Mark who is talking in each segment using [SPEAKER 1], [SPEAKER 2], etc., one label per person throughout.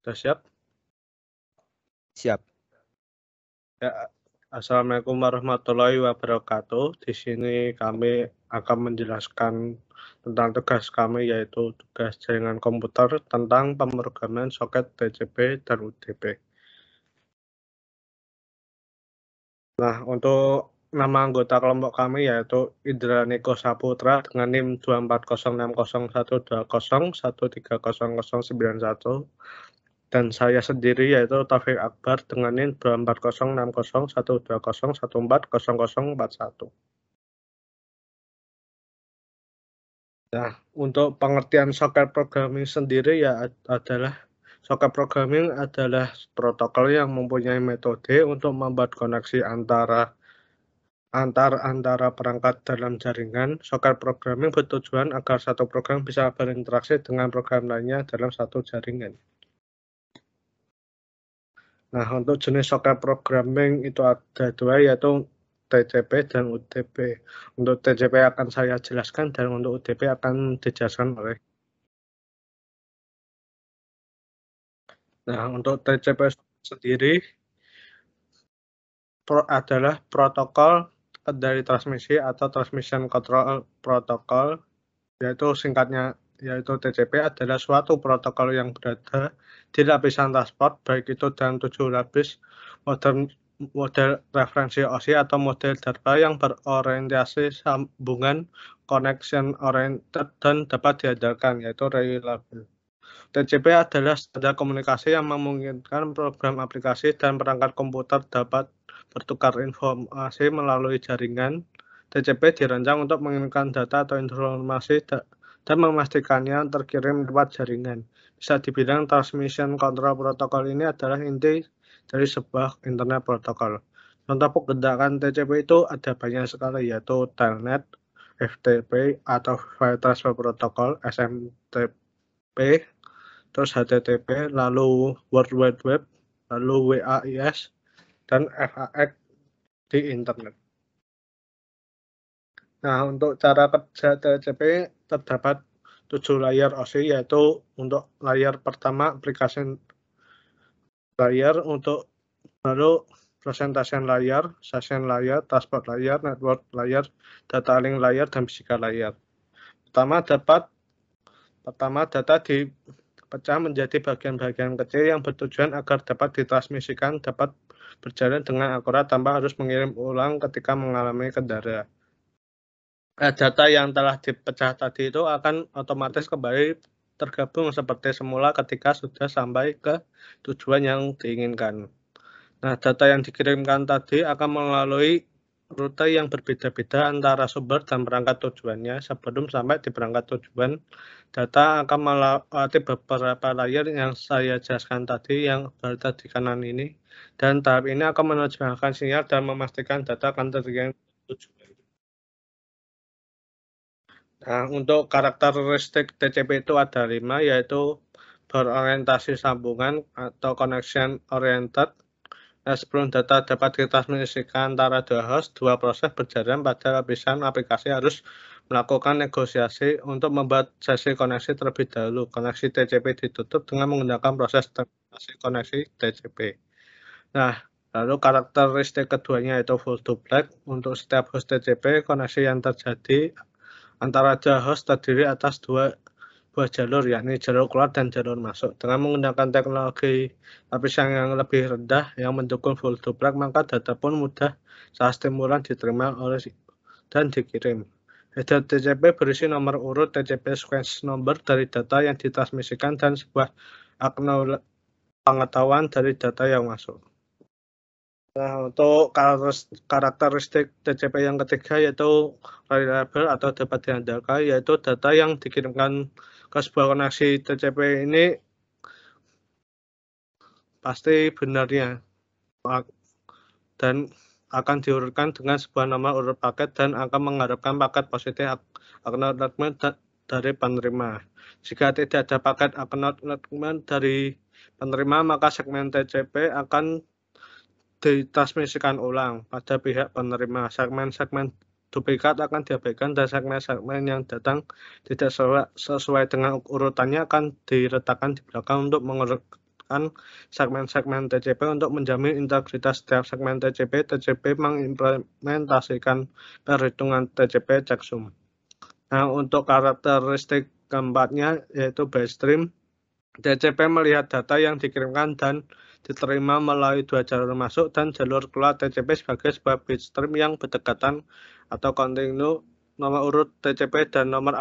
[SPEAKER 1] Sudah siap?
[SPEAKER 2] Siap.
[SPEAKER 1] Ya, Assalamualaikum warahmatullahi wabarakatuh. Di sini kami akan menjelaskan tentang tugas kami, yaitu tugas jaringan komputer tentang pemrograman soket TCP dan UDP. Nah, untuk nama anggota kelompok kami yaitu Indra Niko Saputra dengan NIM 2406020130091 dan saya sendiri yaitu Taufik Akbar dengan NIM 240601201400041. Nah, untuk pengertian soket programming sendiri adalah soket programming adalah protokol yang mempunyai metode untuk membuat koneksi antara perangkat dalam jaringan. Soket programming bertujuan agar satu program bisa berinteraksi dengan program lainnya dalam satu jaringan. Nah, untuk jenis soket programming itu ada dua, yaitu TCP dan UDP. Untuk TCP akan saya jelaskan dan untuk UDP akan dijelaskan oleh. Nah, untuk TCP sendiri adalah protokol dari transmisi atau Transmission Control Protocol, yaitu singkatnya yaitu TCP adalah suatu protokol yang berada di lapisan transport, baik itu dalam 7 lapis model referensi OSI atau model data yang berorientasi sambungan connection oriented dan dapat diandalkan, yaitu reliable. TCP adalah standar komunikasi yang memungkinkan program aplikasi dan perangkat komputer dapat bertukar informasi melalui jaringan. TCP dirancang untuk mengirimkan data atau informasi dan memastikannya terkirim lewat jaringan. Bisa dibilang Transmission Control Protocol ini adalah inti dari sebuah Internet Protocol. Contoh pekerjaan TCP itu ada banyak sekali, yaitu Telnet, FTP atau File Transfer Protocol, SMTP, terus HTTP, lalu World Wide Web, lalu WAIS, dan FAX di internet. Nah, untuk cara kerja TCP terdapat 7 layer OSI, yaitu untuk layer pertama application layer, untuk baru presentation layer, session layer, transport layer, network layer, data link layer, dan physical layer. Pertama data dipecah menjadi bagian-bagian kecil yang bertujuan agar dapat ditransmisikan, dapat berjalan dengan akurat tanpa harus mengirim ulang ketika mengalami kendala. Data yang telah dipecah tadi itu akan otomatis kembali tergabung seperti semula ketika sudah sampai ke tujuan yang diinginkan. Nah, data yang dikirimkan tadi akan melalui rute yang berbeda-beda antara sumber dan perangkat tujuannya. Sebelum sampai di perangkat tujuan, data akan melewati beberapa layer yang saya jelaskan tadi yang berada di kanan ini. Dan tahap ini akan menerjemahkan sinyal dan memastikan data akan terkirim ke tujuan. Nah, untuk karakteristik TCP itu ada 5, yaitu berorientasi sambungan atau connection oriented. Nah, sebelum data dapat ditransmisikan antara dua host, dua proses berjalan pada lapisan aplikasi harus melakukan negosiasi untuk membuat sesi koneksi terlebih dahulu. Koneksi TCP ditutup dengan menggunakan proses terminasi koneksi TCP. Nah, lalu karakteristik keduanya yaitu full to black. Untuk setiap host TCP, koneksi yang terjadi antara dua host terdiri atas dua jalur, yakni jalur keluar dan jalur masuk. Dengan menggunakan teknologi lapisan yang lebih rendah yang mendukung full to black, maka data pun mudah saat stimulan diterima oleh dan dikirim. Header TCP berisi nomor urut TCP sequence number dari data yang ditransmisikan dan sebuah pengetahuan dari data yang masuk. Nah, untuk karakteristik TCP yang ketiga yaitu reliable atau dapat diandalkan, yaitu data yang dikirimkan ke sebuah koneksi TCP ini pasti benarnya dan akan diurutkan dengan sebuah nomor urut paket dan akan mengharapkan paket positif acknowledgement dari penerima. Jika tidak ada paket acknowledgement dari penerima, maka segmen TCP akan ditransmisikan ulang pada pihak penerima. Segmen-segmen duplikat akan diabaikan dan segmen-segmen yang datang tidak sesuai dengan urutannya akan diletakkan di belakang untuk menggunakan segmen-segmen TCP untuk menjamin integritas setiap segmen TCP. TCP mengimplementasikan perhitungan TCP checksum. Nah, untuk karakteristik keempatnya yaitu bytestream. TCP melihat data yang dikirimkan dan diterima melalui dua jalur masuk dan jalur keluar TCP sebagai sebuah bitstream yang berdekatan atau kontinu. Nomor urut TCP dan nomor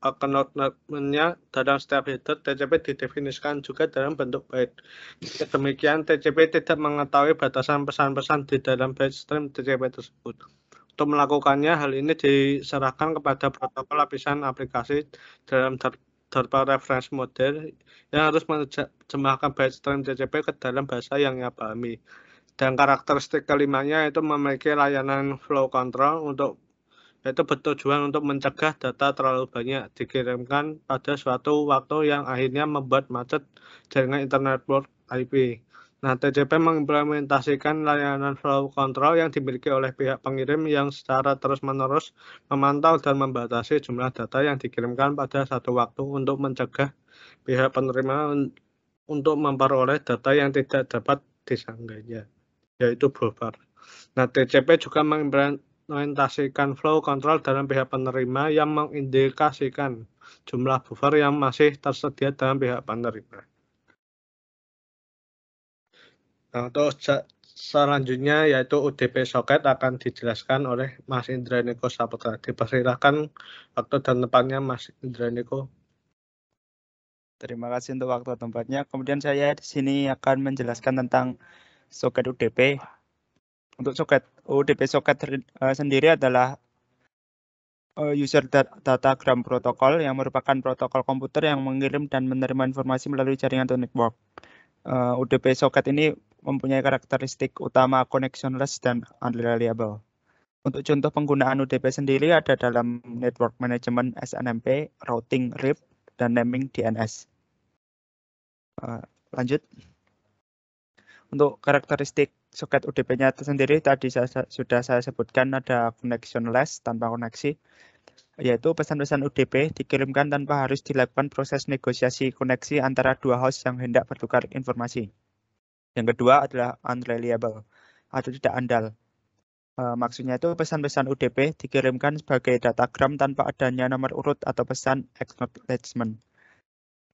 [SPEAKER 1] acknowledgement-nya dalam setiap header TCP didefinisikan juga dalam bentuk byte. Demikian, TCP tidak mengetahui batasan pesan-pesan di dalam bitstream TCP tersebut. Untuk melakukannya, hal ini diserahkan kepada protokol lapisan aplikasi dalam third-party reference model yang harus menerjemahkan bitstream TCP ke dalam bahasa yang ia pahami. Dan karakteristik kelimanya itu memiliki layanan flow control yaitu bertujuan untuk mencegah data terlalu banyak dikirimkan pada suatu waktu yang akhirnya membuat macet jaringan internet network IP. Nah, TCP mengimplementasikan layanan flow control yang dimiliki oleh pihak pengirim yang secara terus-menerus memantau dan membatasi jumlah data yang dikirimkan pada satu waktu untuk mencegah pihak penerima untuk memperoleh data yang tidak dapat disanggahnya, yaitu buffer. Nah, TCP juga mengimplementasikan flow control dalam pihak penerima yang mengindikasikan jumlah buffer yang masih tersedia dalam pihak penerima. Nah, untuk selanjutnya yaitu UDP socket akan dijelaskan oleh Mas Indraniko Saputra. Dipersilakan waktu dan tempatnya Mas Indraniko.
[SPEAKER 2] Terima kasih untuk waktu dan tempatnya. Kemudian saya di sini akan menjelaskan tentang soket UDP. Untuk soket UDP soket sendiri adalah user datagram protokol yang merupakan protokol komputer yang mengirim dan menerima informasi melalui jaringan atau network. UDP soket ini mempunyai karakteristik utama connectionless dan unreliable. Untuk contoh penggunaan UDP sendiri ada dalam network management SNMP, routing RIP, dan naming DNS. Lanjut. Untuk karakteristik soket UDP-nya sendiri tadi sudah saya sebutkan ada connectionless tanpa koneksi, yaitu pesan-pesan UDP dikirimkan tanpa harus dilakukan proses negosiasi koneksi antara dua host yang hendak bertukar informasi. Yang kedua adalah unreliable atau tidak andal. Maksudnya itu pesan-pesan UDP dikirimkan sebagai datagram tanpa adanya nomor urut atau pesan acknowledgement.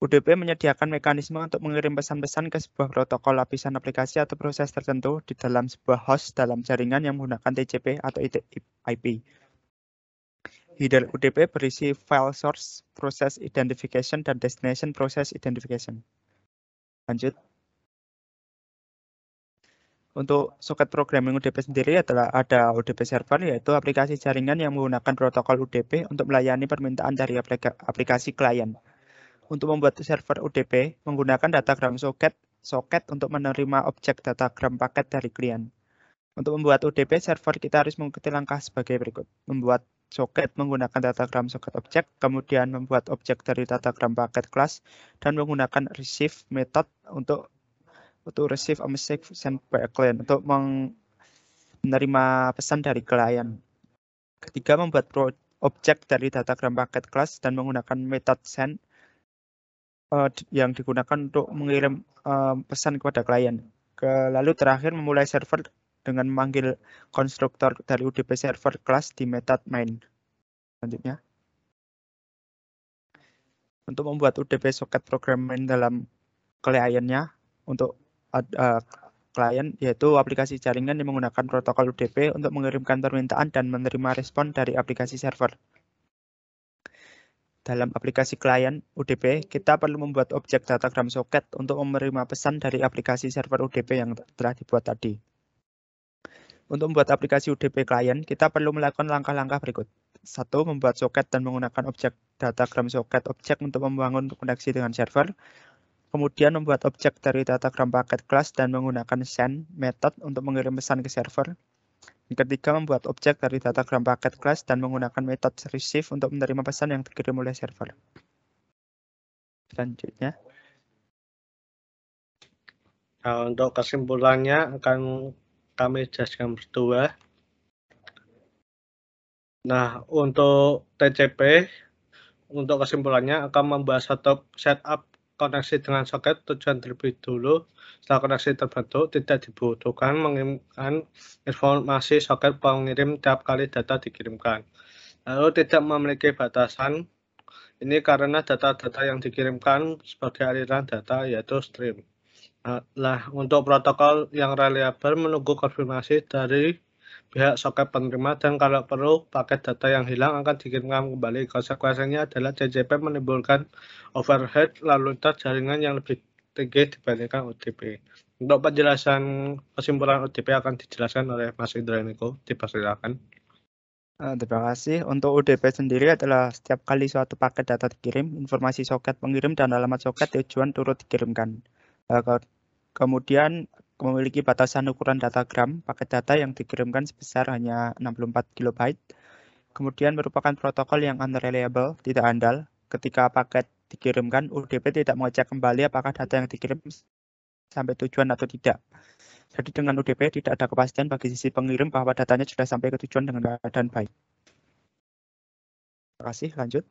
[SPEAKER 2] UDP menyediakan mekanisme untuk mengirim pesan-pesan ke sebuah protokol lapisan aplikasi atau proses tertentu di dalam sebuah host dalam jaringan yang menggunakan TCP atau IP. Header UDP berisi file source, process identification, dan destination process identification. Lanjut. Untuk soket programming UDP sendiri adalah ada UDP server, yaitu aplikasi jaringan yang menggunakan protokol UDP untuk melayani permintaan dari aplikasi klien. Untuk membuat server UDP menggunakan datagram soket untuk menerima objek datagram paket dari klien. Untuk membuat UDP server kita harus mengikuti langkah sebagai berikut. Membuat soket menggunakan datagram soket objek, kemudian membuat objek dari datagram paket class, dan menggunakan receive method untuk receive a message sent by a client, untuk menerima pesan dari klien. Ketiga, membuat objek dari datagram paket class dan menggunakan method send yang digunakan untuk mengirim pesan kepada klien. Lalu terakhir memulai server dengan memanggil konstruktor dari UDP server class di method main. Selanjutnya, untuk membuat UDP soket programming dalam kliennya, untuk klien yaitu aplikasi jaringan yang menggunakan protokol UDP untuk mengirimkan permintaan dan menerima respon dari aplikasi server. Dalam aplikasi klien UDP, kita perlu membuat objek datagram soket untuk menerima pesan dari aplikasi server UDP yang telah dibuat tadi. Untuk membuat aplikasi UDP klien, kita perlu melakukan langkah-langkah berikut. 1. Membuat soket dan menggunakan objek datagram soket objek untuk membangun koneksi dengan server. Kemudian membuat objek dari datagram paket class dan menggunakan send method untuk mengirim pesan ke server. Yang ketiga, membuat objek dari datagram paket class dan menggunakan metode receive untuk menerima pesan yang dikirim oleh server. Selanjutnya.
[SPEAKER 1] Nah, untuk kesimpulannya akan kami jelaskan berdua. Nah, untuk TCP, untuk kesimpulannya akan membahas setup setup koneksi dengan soket tujuan terlebih dulu. Setelah koneksi terbentuk, tidak dibutuhkan mengirimkan informasi soket pengirim tiap kali data dikirimkan. Lalu tidak memiliki batasan. Ini karena data-data yang dikirimkan sebagai aliran data yaitu stream. Nah, untuk protokol yang reliable menunggu konfirmasi dari pihak soket penerima dan kalau perlu paket data yang hilang akan dikirimkan kembali. Konsekuensinya adalah TCP menimbulkan overhead lalu lintas jaringan yang lebih tinggi dibandingkan OTP. Untuk penjelasan kesimpulan OTP akan dijelaskan oleh Mas Indraniko. Dipersilakan.
[SPEAKER 2] Terima kasih. Untuk UDP sendiri adalah setiap kali suatu paket data dikirim, informasi soket pengirim dan alamat soket tujuan turut dikirimkan. Kemudian memiliki batasan ukuran datagram paket data yang dikirimkan sebesar hanya 64 KB. Kemudian merupakan protokol yang unreliable, tidak andal. Ketika paket dikirimkan, UDP tidak mengecek kembali apakah data yang dikirim sampai tujuan atau tidak. Jadi dengan UDP tidak ada kepastian bagi sisi pengirim bahwa datanya sudah sampai ke tujuan dengan keadaan baik. Terima kasih, lanjut.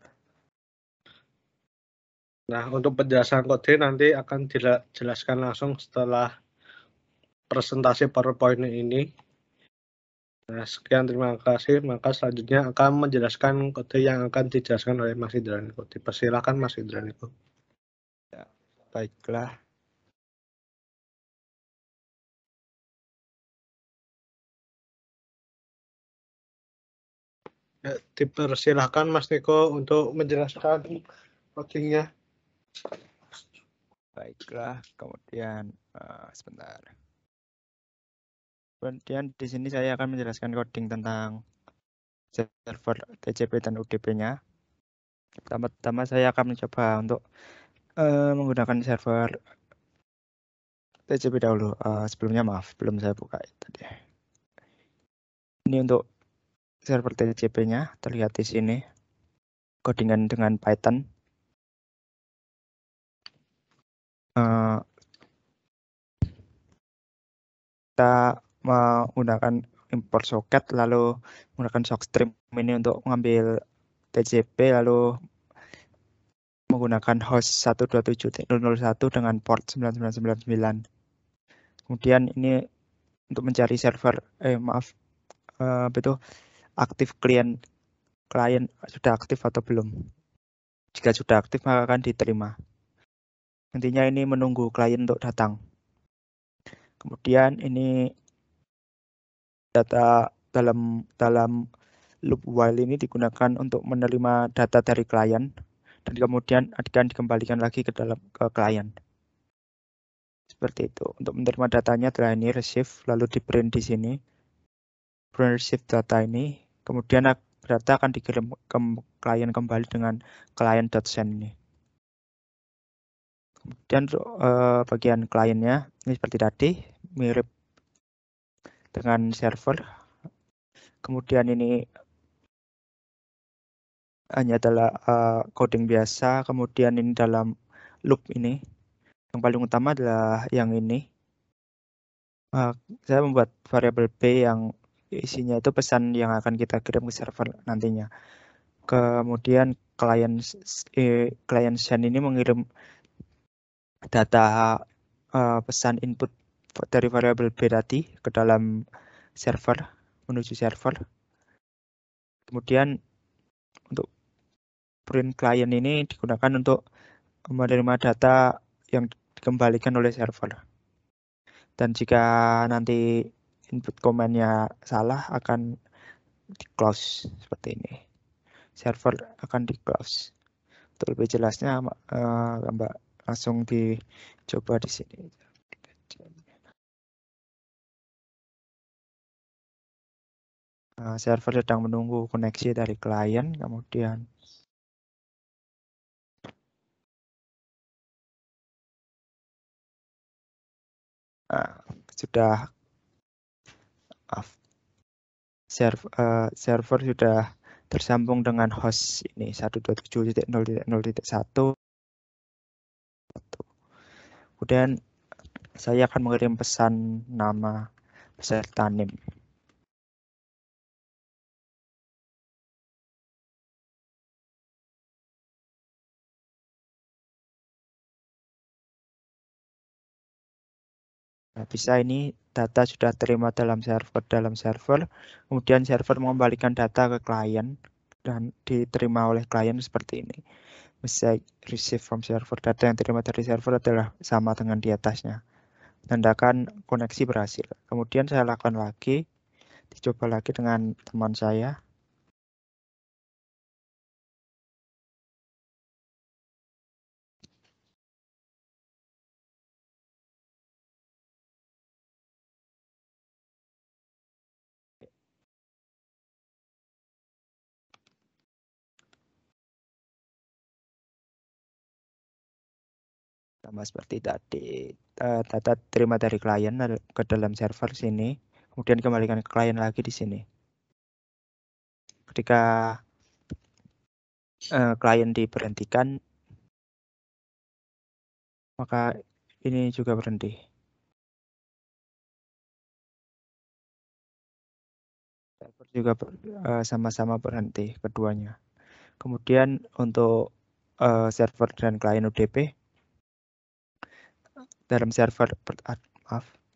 [SPEAKER 1] Nah, untuk penjelasan kode nanti akan dijelaskan langsung setelah presentasi PowerPoint ini. Nah, sekian terima kasih. Maka selanjutnya akan menjelaskan kode yang akan dijelaskan oleh Mas Indraniko. Dipersilakan Mas Indraniko.
[SPEAKER 2] Ya, baiklah.
[SPEAKER 1] Ya, dipersilakan Mas Niko untuk menjelaskan codingnya.
[SPEAKER 2] Baiklah, kemudian sebentar. Kemudian di sini saya akan menjelaskan coding tentang server TCP dan UDP-nya. Pertama-tama saya akan mencoba untuk menggunakan server TCP dahulu. Sebelumnya maaf, belum saya buka tadi. Ini untuk server TCP-nya terlihat di sini. Codingan dengan Python. Kita menggunakan import soket lalu menggunakan sockstream ini untuk mengambil TCP lalu menggunakan host 127.0.1 dengan port 9999. Kemudian ini untuk mencari server aktif klien sudah aktif atau belum. Jika sudah aktif maka akan diterima. Intinya ini menunggu klien untuk datang. Kemudian ini data dalam loop while ini digunakan untuk menerima data dari klien dan kemudian akan dikembalikan lagi ke klien. Seperti itu. Untuk menerima datanya adalah ini receive lalu di print di sini. Print receive data ini, kemudian data akan dikirim ke klien kembali dengan client.send ini. Kemudian bagian kliennya ini seperti tadi, mirip dengan server. Kemudian ini hanya adalah coding biasa, kemudian ini dalam loop ini. Yang paling utama adalah yang ini. Saya membuat variabel B yang isinya itu pesan yang akan kita kirim ke server nantinya. Kemudian client send ini mengirim data pesan input dari variabel B tadi ke dalam server, menuju server. Kemudian untuk print client ini digunakan untuk menerima data yang dikembalikan oleh server. Dan jika nanti input command-nya salah akan di close seperti ini. Server akan di close. Untuk lebih jelasnya Mbak langsung dicoba di sini. Server sedang menunggu koneksi dari klien, kemudian sudah server sudah tersambung dengan host ini 127.0.0.1. Kemudian saya akan mengirim pesan nama beserta name. Nah, bisa ini data sudah terima dalam server, kemudian server mengembalikan data ke klien dan diterima oleh klien seperti ini. Message receive from server, data yang terima dari server adalah sama dengan di atasnya. Tandakan koneksi berhasil. Kemudian saya lakukan lagi, dicoba lagi dengan teman saya. Sama seperti tadi, data terima dari klien ke dalam server sini, kemudian kembalikan ke klien lagi di sini. Ketika klien diberhentikan, maka ini juga berhenti. Server juga sama-sama berhenti keduanya. Kemudian untuk server dan klien UDP, dalam server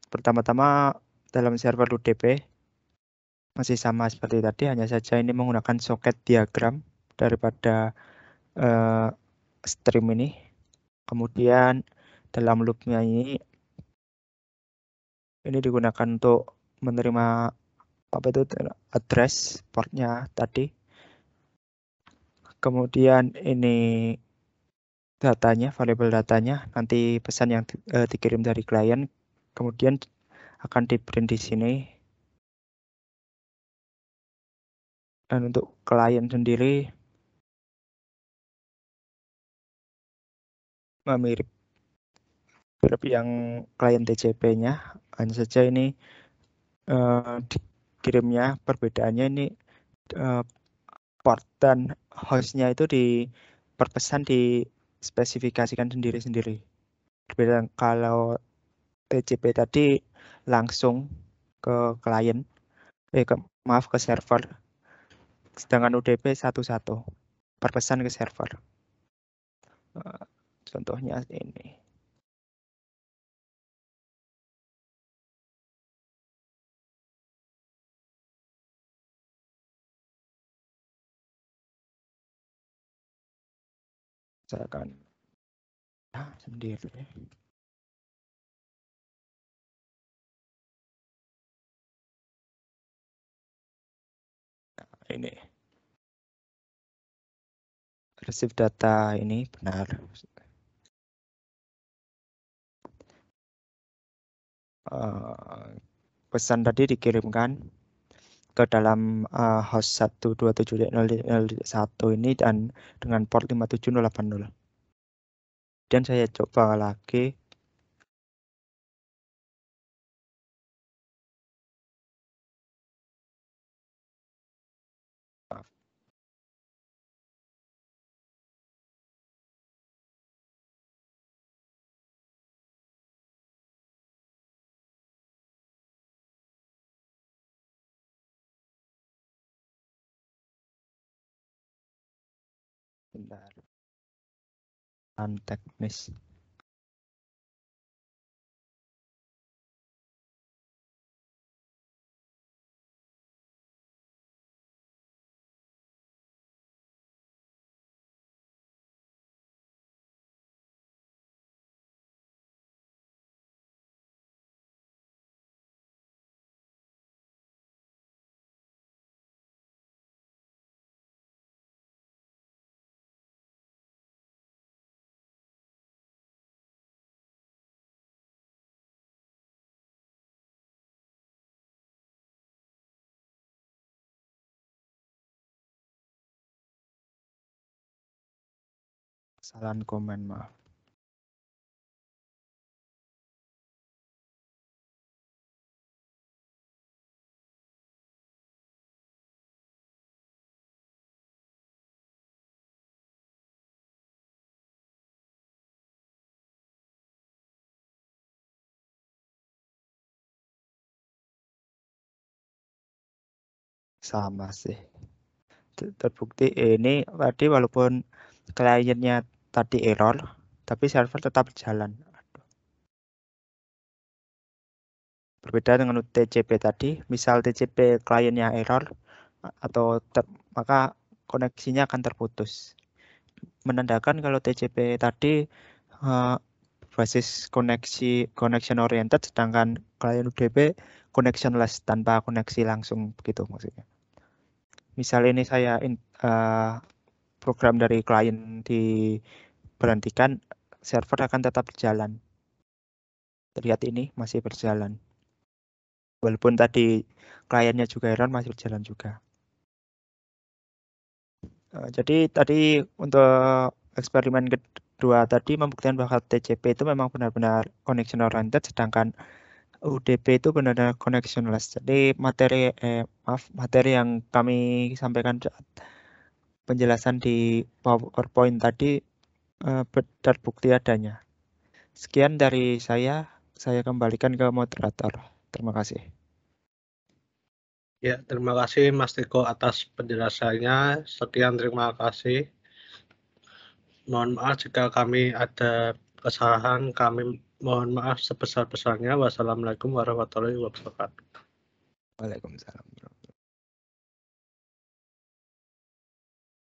[SPEAKER 2] pertama-tama dalam server UDP masih sama seperti tadi, hanya saja ini menggunakan soket diagram daripada stream ini. Kemudian dalam loopnya ini digunakan untuk menerima apa itu address portnya tadi. Kemudian ini datanya, variabel datanya, nanti pesan yang dikirim dari klien, kemudian akan di print di sini. Dan untuk klien sendiri mirip yang klien TCP-nya, hanya saja ini dikirimnya perbedaannya ini port dan hostnya itu perpesan dispesifikasikan sendiri-sendiri. Berbeda kalau TCP tadi langsung ke klien, maaf ke server, sedangkan UDP satu-satu perpesan ke server. Contohnya ini. Saya akan sendiri. Nah, ini receive data ini benar. Pesan tadi dikirimkan ke dalam host 127.0.1 ini dan dengan port 57080. Dan saya coba lagi. Bentar. Teknis. Kesalahan komen, maaf. Sama sih. Terbukti ini tadi walaupun kliennya tadi error, tapi server tetap jalan. Berbeda dengan TCP tadi, misal TCP kliennya error maka koneksinya akan terputus. Menandakan kalau TCP tadi basis connection oriented, sedangkan klien UDP connectionless, tanpa koneksi langsung, begitu maksudnya. Misal ini saya program dari klien diberhentikan, server akan tetap berjalan. Lihat ini masih berjalan. Walaupun tadi kliennya juga error, masih berjalan juga. Jadi tadi untuk eksperimen kedua tadi membuktikan bahwa TCP itu memang benar-benar connection oriented, sedangkan UDP itu benar-benar connectionless. Jadi materi yang kami sampaikan penjelasan di PowerPoint tadi terbukti adanya. Sekian dari saya kembalikan ke moderator. Terima kasih.
[SPEAKER 1] Ya, terima kasih Mas Tiko atas penjelasannya. Sekian, terima kasih. Mohon maaf jika kami ada kesalahan, kami mohon maaf sebesar-besarnya. Wassalamualaikum warahmatullahi wabarakatuh.
[SPEAKER 2] Waalaikumsalam.